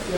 These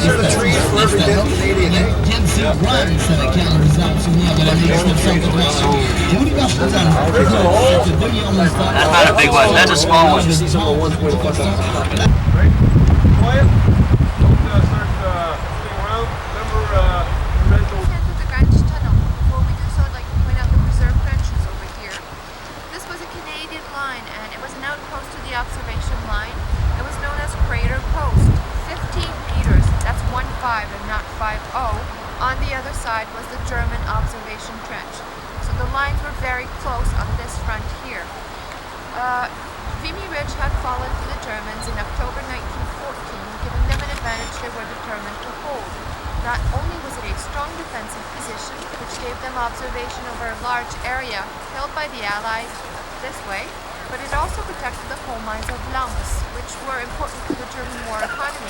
are the trees for every dead Canadian. That's not a big one, that's a small one. Observation line. It was known as Crater Post. 15 meters, that's 1.5 and not 5.0. On the other side was the German observation trench. So the lines were very close on this front here. Vimy Ridge had fallen to the Germans in October 1914, giving them an advantage they were determined to hold. Not only was it a strong defensive position, which gave them observation over a large area held by the Allies this way, but it also protected the coal mines of Lens, which were important to the German war economy.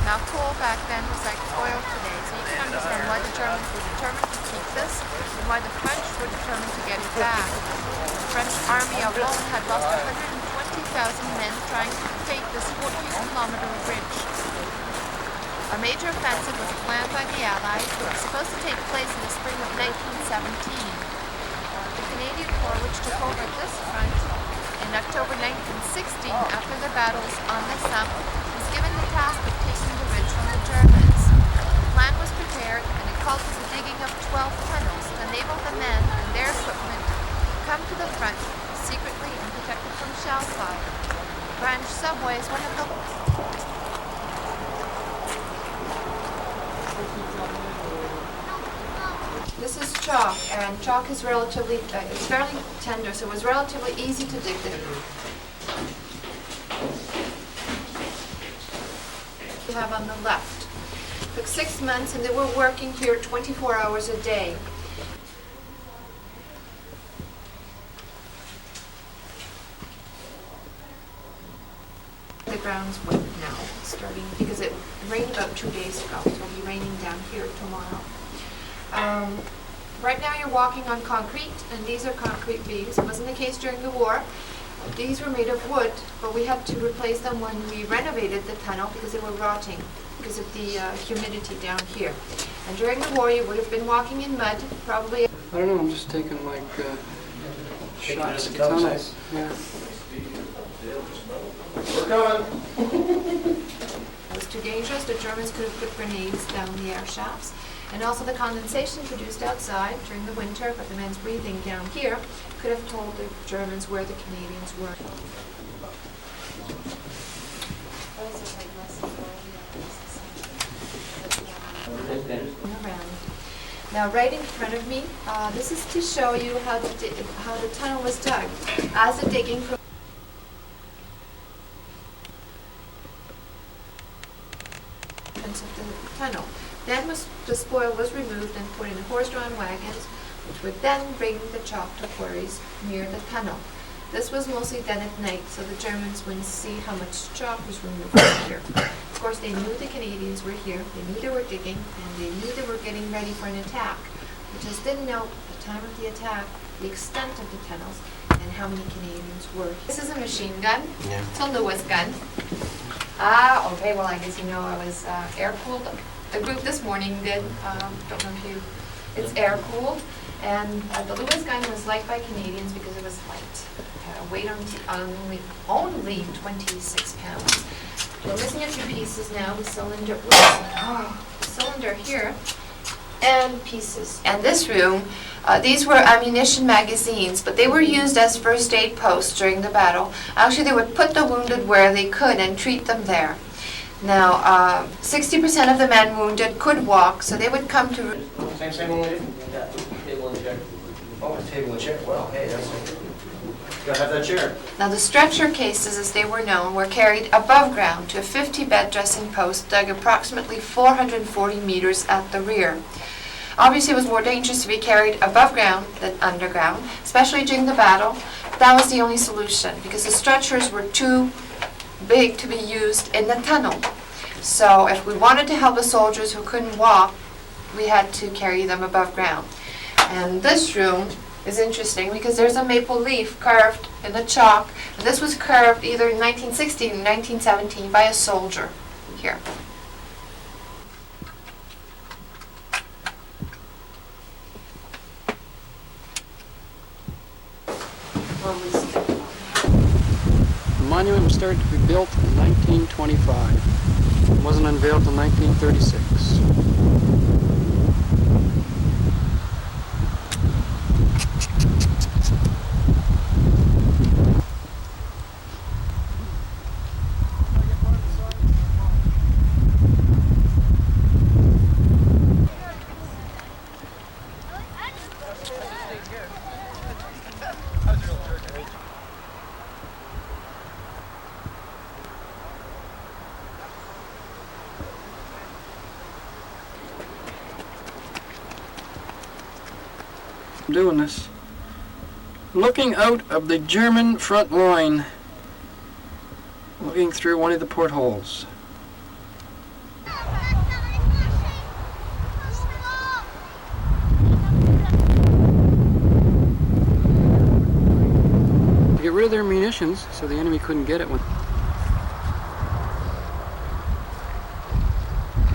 Now coal back then was like oil today, so you can understand why the Germans were determined to keep this and why the French were determined to get it back. The French army alone had lost 120,000 men trying to take this 14-kilometer ridge. A major offensive was planned by the Allies, which was supposed to take place in the spring of 1917. The Canadian Corps, which took over at this front in October 1916 after the battles on the Somme, was given the task of taking the ridge from the Germans. The plan was prepared, and it called for the digging of 12 tunnels to enable the men and their equipment to come to the front secretly and protected from shell fire. The branch subway is one of the This is chalk, and chalk is relatively, it's fairly tender, so it was relatively easy to dig it. You have on the left. It took 6 months, and they were working here 24 hours a day. The ground's wet now, starting, because it rained about 2 days ago, so it'll be raining down here tomorrow. Right now you're walking on concrete, and these are concrete beams. It wasn't the case during the war. These were made of wood, but we had to replace them when we renovated the tunnel because they were rotting because of the humidity down here. And during the war you would have been walking in mud, probably. I don't know, I'm just taking like shots at tunnels. Yeah. We're coming. It was too dangerous. The Germans could have put grenades down the air shafts. And also the condensation produced outside during the winter, but the men's breathing down here could have told the Germans where the Canadians were. Now right in front of me, this is to show you how the tunnel was dug. As the digging of the tunnel. Then the spoil was removed and put in horse-drawn wagons, which would then bring the chalk to quarries near the tunnel. This was mostly done at night, so the Germans wouldn't see how much chalk was removed from here. Of course, they knew the Canadians were here, they knew they were digging, and they knew they were getting ready for an attack. They just didn't know at the time of the attack the extent of the tunnels and how many Canadians were. This is a machine gun. Yeah. It's a Lewis gun. Ah, okay, well I guess you know I was air-cooled. The group this morning did, don't know if you, it's air-cooled, and the Lewis gun was liked by Canadians because it was light. Weighed only 26 pounds. We're missing a few pieces now, the cylinder, the cylinder here, and pieces. And this room, these were ammunition magazines, but they were used as first aid posts during the battle. Actually, they would put the wounded where they could and treat them there. Now, 60% of the men wounded could walk, so they would come to... Same one we did? Yeah, table and chair. Oh, a table and chair. Well, hey, that's... You gotta have that chair. Now, the stretcher cases, as they were known, were carried above ground to a 50-bed dressing post dug approximately 440 meters at the rear. Obviously, it was more dangerous to be carried above ground than underground, especially during the battle. That was the only solution, because the stretchers were too big to be used in the tunnel. So if we wanted to help the soldiers who couldn't walk, we had to carry them above ground. And this room is interesting because there's a maple leaf carved in the chalk, and this was carved either in 1916 or 1917 by a soldier here. The monument was started to be built in 1925. It wasn't unveiled until 1936. Doing this. Looking out of the German front line, looking through one of the portholes. their munitions, so the enemy couldn't get it when...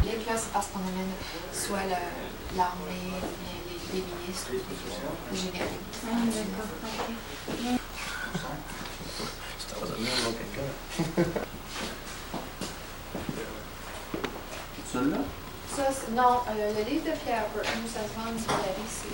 Les là, c'est parce qu'on amène soit l'armée, les ministres, les généraux. Ah, d'accord, ok. That was a mean looking gun. Celui-là? Ça, non, le livre de Pierre, nous, ça se vend sur la ici.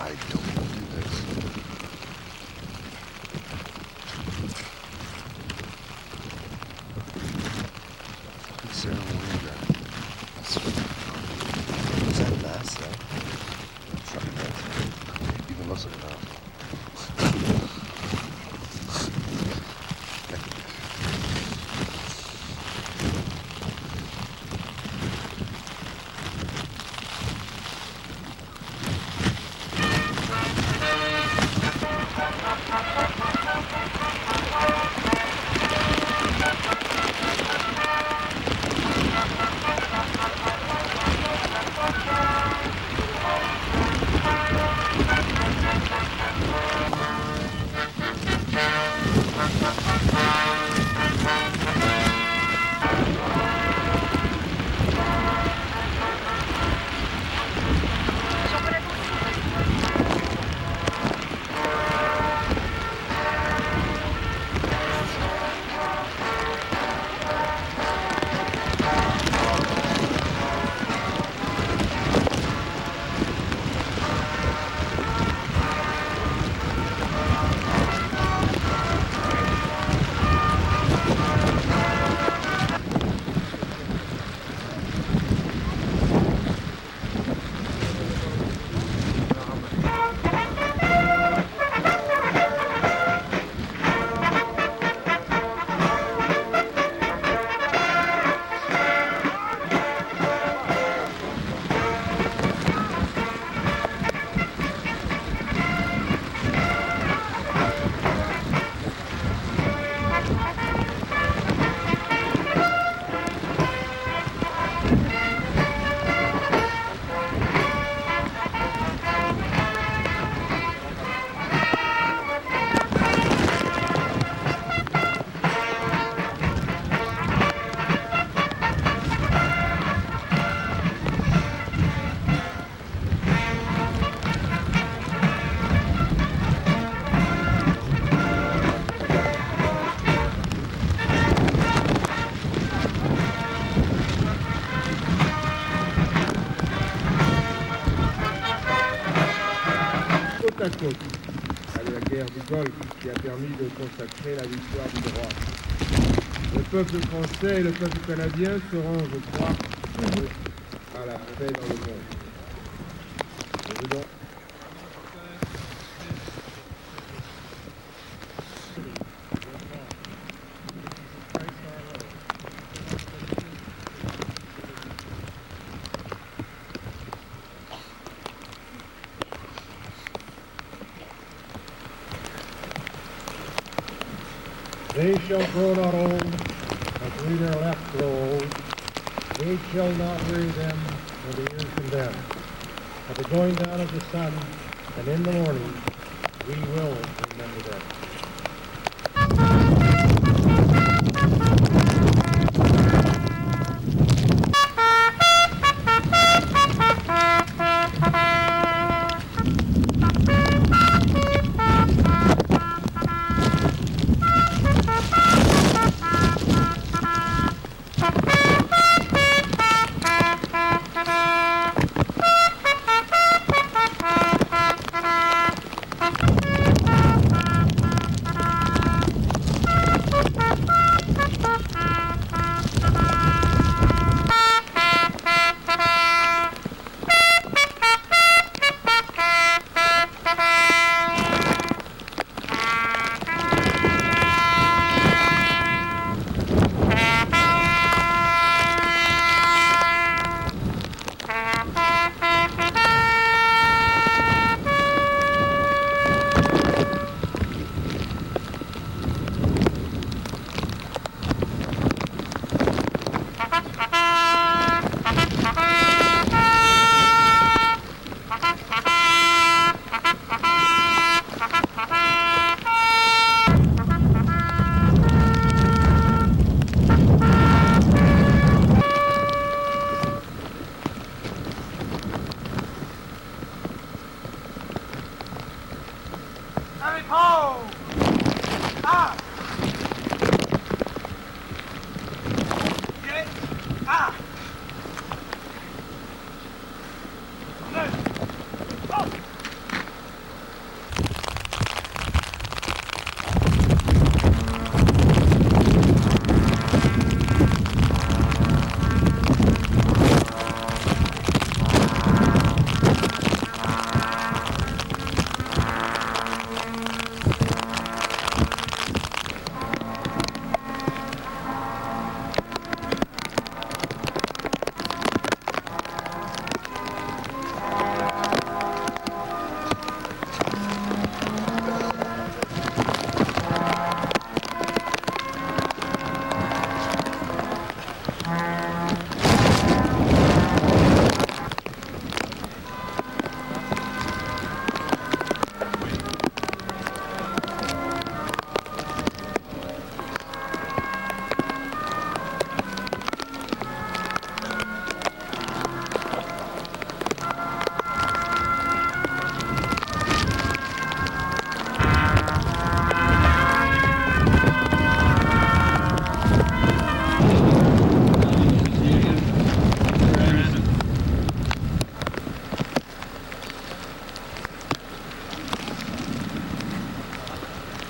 I don't do this. Ceremony that. Is that last though? Fucking does. Even looks like enough. À côte à la guerre du Golfe qui a permis de consacrer la victoire du droit. Le peuple français et le peuple canadien seront, je crois, heureux à la paix dans le monde. Je veux donc... They shall grow not old, but we their left grow old. Age shall not weary them, nor the years condemn. At the going down of the sun, and in the morning, we will remember them.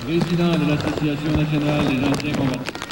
président de l'Association nationale des anciens combattants.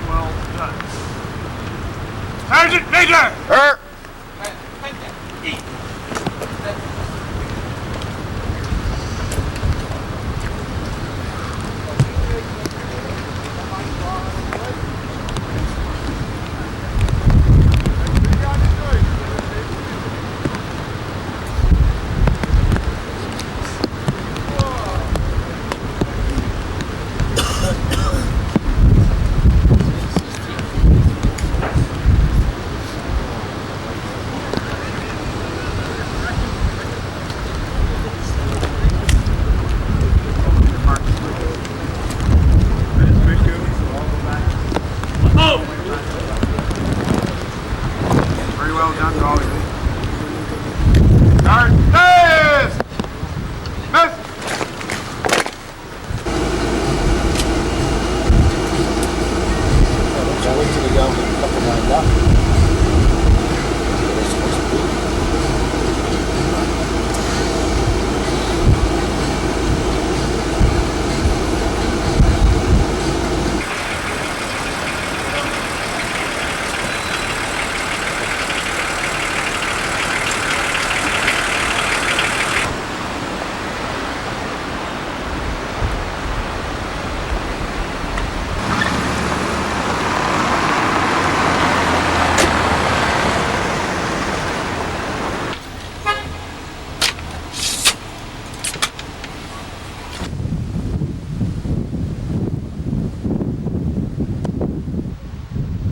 Well done. Sergeant Major! Very well done to all of you. Guard, stairs! Miss! I'll wait till we go get a couple lined up. They're supposed to be.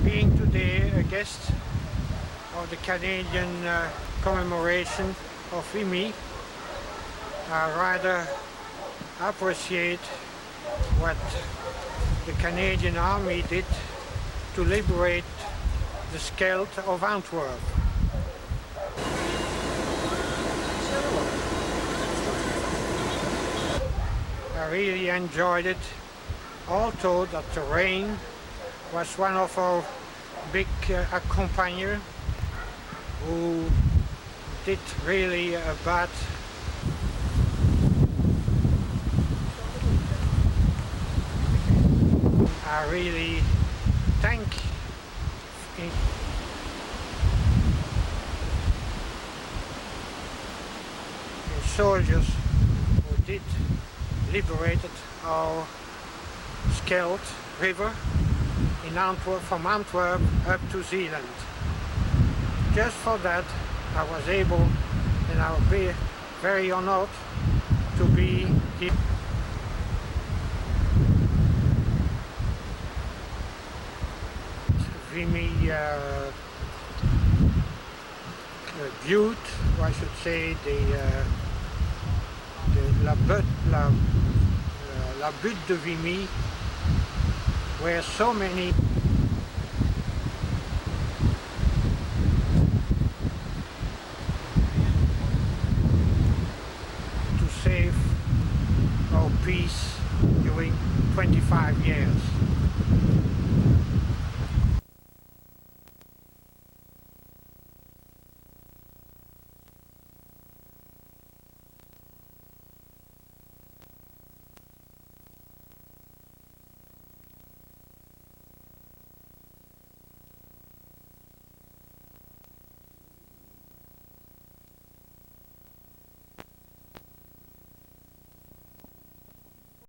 Being today a guest of the Canadian commemoration of Vimy, I rather appreciate what the Canadian Army did to liberate the Scheldt of Antwerp. I really enjoyed it, although that the rain was one of our big accompagners who did really a bad I really thank the soldiers who did liberated our Scheldt River in Antwerp, from Antwerp up to Zeeland. Just for that, I was able, and I will be very honored to be here. Vimy butte, or I should say la butte de Vimy, where so many